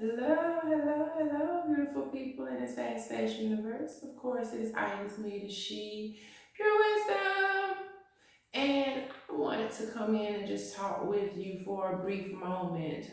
Hello, hello, hello, beautiful people in this fast, fast universe. Of course, it is I, it is me, it is she, pure wisdom. And I wanted to come in and just talk with you for a brief moment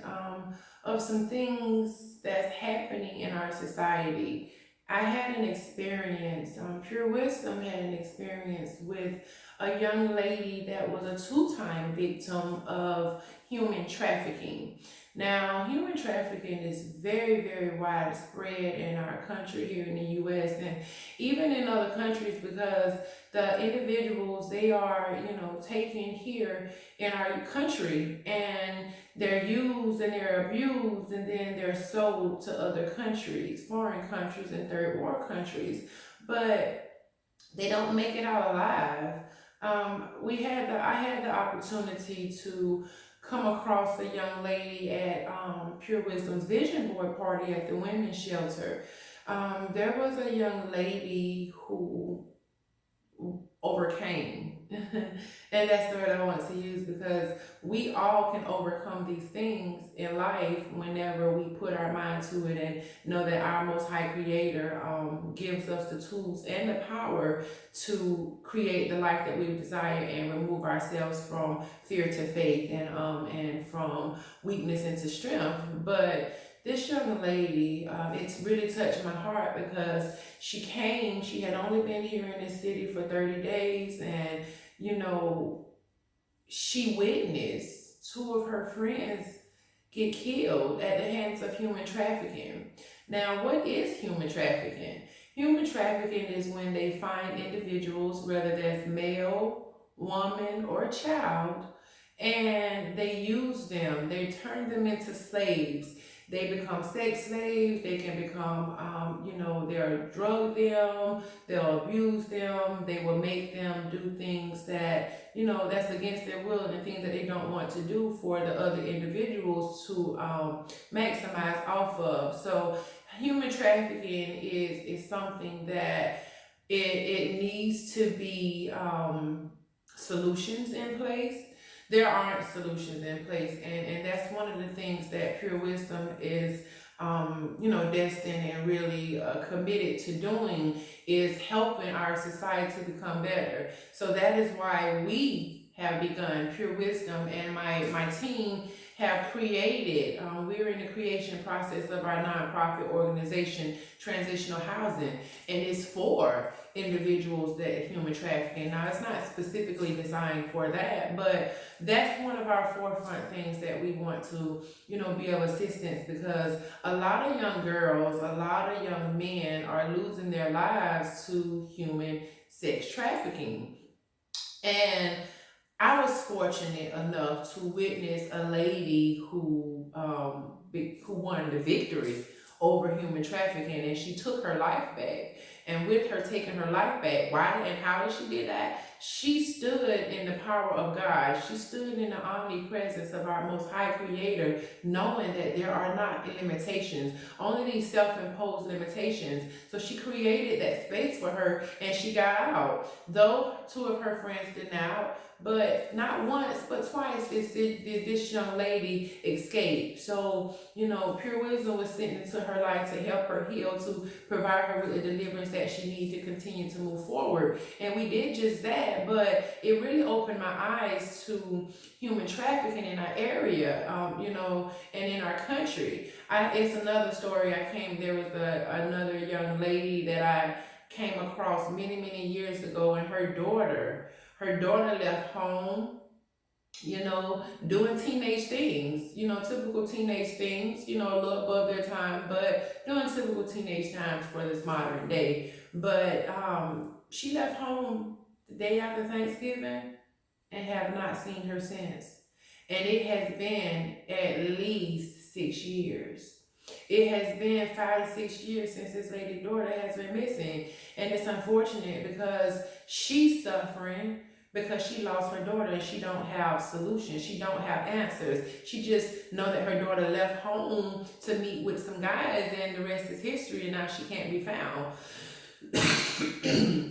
of some things that's happening in our society. I had an experience, Pure Wisdom had an experience with a young lady that was a two-time victim of human trafficking. Now, human trafficking is very, very widespread in our country here in the US and even in other countries because the individuals they are taken here in our country and they're used and they're abused and then they're sold to other countries, foreign countries and third world countries, but they don't make it out alive. I had the opportunity to come across a young lady at Pure Wisdom's vision board party at the women's shelter. There was a young lady who overcame. And that's the word I want to use because we all can overcome these things in life whenever we put our mind to it and know that our most high creator gives us the tools and the power to create the life that we desire and remove ourselves from fear to faith and from weakness into strength. But this young lady, it's really touched my heart because she had only been here in this city for 30 days, and she witnessed two of her friends get killed at the hands of human trafficking. Now, what is human trafficking? Human trafficking is when they find individuals, whether that's male, woman, or child, and they use them, they turn them into slaves. They become sex slaves. They can become, they'll drug them, they'll abuse them, they will make them do things that, that's against their will and the things that they don't want to do for the other individuals to maximize off of. So human trafficking is something that it needs to be solutions in place. There aren't solutions in place, and that's one of the things that Pure Wisdom is destined and really committed to doing, is helping our society to become better. So that is why we have begun Pure Wisdom, and my team have created, we're in the creation process of our nonprofit organization, Transitional Housing, and it's for individuals that human trafficking. Now, it's not specifically designed for that, but that's one of our forefront things that we want to, be of assistance, because a lot of young girls, a lot of young men are losing their lives to human sex trafficking. And I was fortunate enough to witness a lady who won the victory over human trafficking, and she took her life back. And with her taking her life back, why and how did she do that? She stood in the power of God. She stood in the omnipresence of our most high creator, knowing that there are not limitations, only these self-imposed limitations. So she created that space for her and she got out. Though two of her friends did not, but not once, but twice did this young lady escape. So, Pure Wisdom was sent into her life to help her heal, to provide her with the deliverance that she needed to continue to move forward. And we did just that, but it really opened my eyes to human trafficking in our area, and in our country. It's another story. There was another young lady that I came across many, many years ago, and her daughter left home, doing teenage things, typical teenage things, a little above their time, but doing typical teenage times for this modern day. But she left home the day after Thanksgiving and have not seen her since. And it has been at least 6 years. It has been 5 to 6 years since this lady's daughter has been missing. And it's unfortunate because she's suffering because she lost her daughter and she don't have solutions. She don't have answers. She just know that her daughter left home to meet with some guys and the rest is history, and now she can't be found.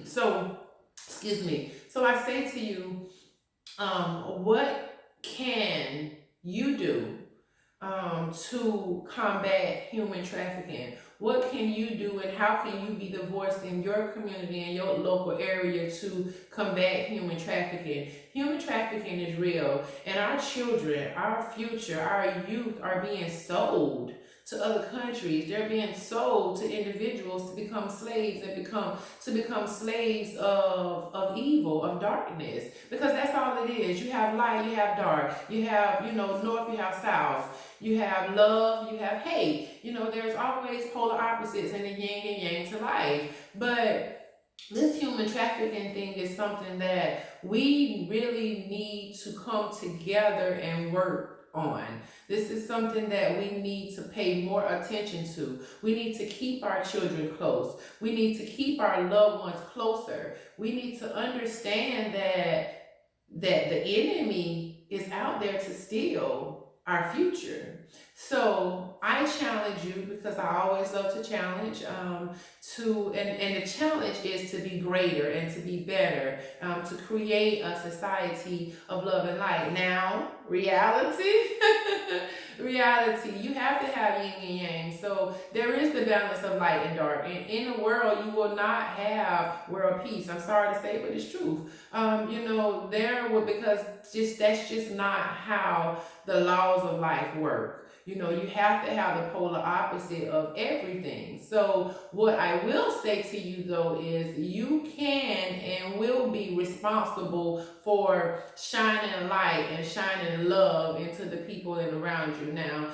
So, excuse me. So I say to you, what can you do to combat human trafficking? What can you do, and how can you be the voice in your community and your local area to combat human trafficking? Human trafficking is real, and our children, our future, our youth are being sold to other countries. They're being sold to individuals to become slaves and become slaves of evil, of darkness. Because that's all it is. You have light, you have dark, you have, north, you have south. You have love, you have hate. There's always polar opposites in the yin and yang to life. But this human trafficking thing is something that we really need to come together and work on. This is something that we need to pay more attention to. We need to keep our children close. We need to keep our loved ones closer. We need to understand that the enemy is out there to steal our future. So I challenge you, because I always love to challenge, and the challenge is to be greater and to be better, to create a society of love and light. Now, reality, you have to have yin and yang. So there is the balance of light and dark. And in the world, you will not have world peace. I'm sorry to say, but it's truth. Because that's just not how the laws of life work. You have to have the polar opposite of everything. So what I will say to you though is you can and will be responsible for shining light and shining love into the people and around you. Now,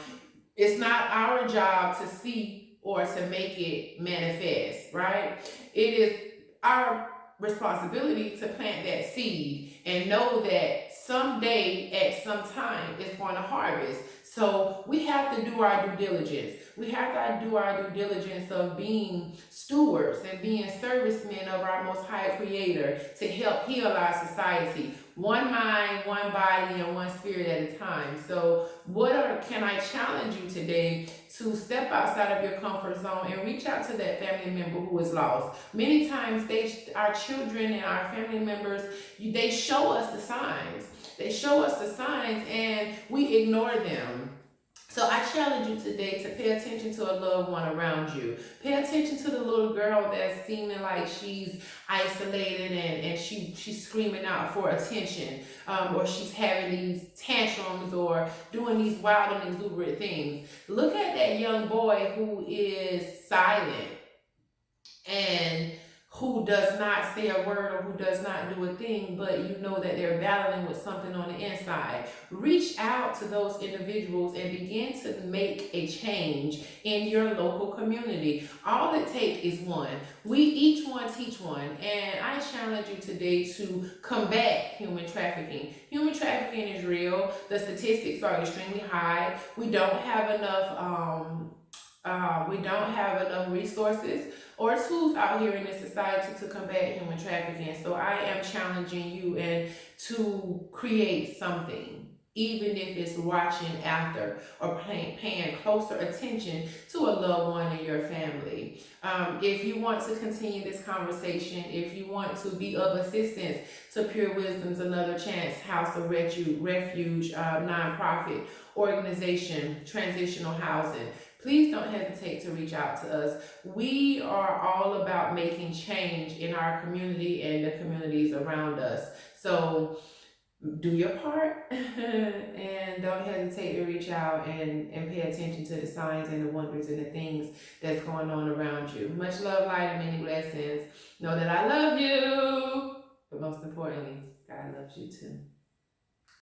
it's not our job to see or to make it manifest, right? It is our responsibility to plant that seed and know that someday at some time it's going to harvest. So we have to do our due diligence. We have to do our due diligence of being stewards and being servicemen of our Most High Creator to help heal our society. One mind, one body, and one spirit at a time. So can I challenge you today to step outside of your comfort zone and reach out to that family member who is lost? Many times our children and our family members, they show us the signs. They show us the signs and we ignore them. So I challenge you today to pay attention to a loved one around you. Pay attention to the little girl that's seeming like she's isolated and she's screaming out for attention, or she's having these tantrums or doing these wild and exuberant things. Look at that young boy who is silent and who does not say a word or who does not do a thing, but you know that they're battling with something on the inside. Reach out to those individuals and begin to make a change in your local community. All it takes is one. We each one teach one. And I challenge you today to combat human trafficking. Human trafficking is real. The statistics are extremely high. We don't have enough resources or tools out here in this society to combat human trafficking. So I am challenging you and to create something, even if it's watching after or paying closer attention to a loved one in your family. If you want to continue this conversation, if you want to be of assistance to Pure Wisdom's Another Chance House of Refuge nonprofit organization, transitional housing, please don't hesitate to reach out to us. We are all about making change in our community and the communities around us. So do your part and don't hesitate to reach out and pay attention to the signs and the wonders and the things that's going on around you. Much love, light, and many blessings. Know that I love you, but most importantly, God loves you too.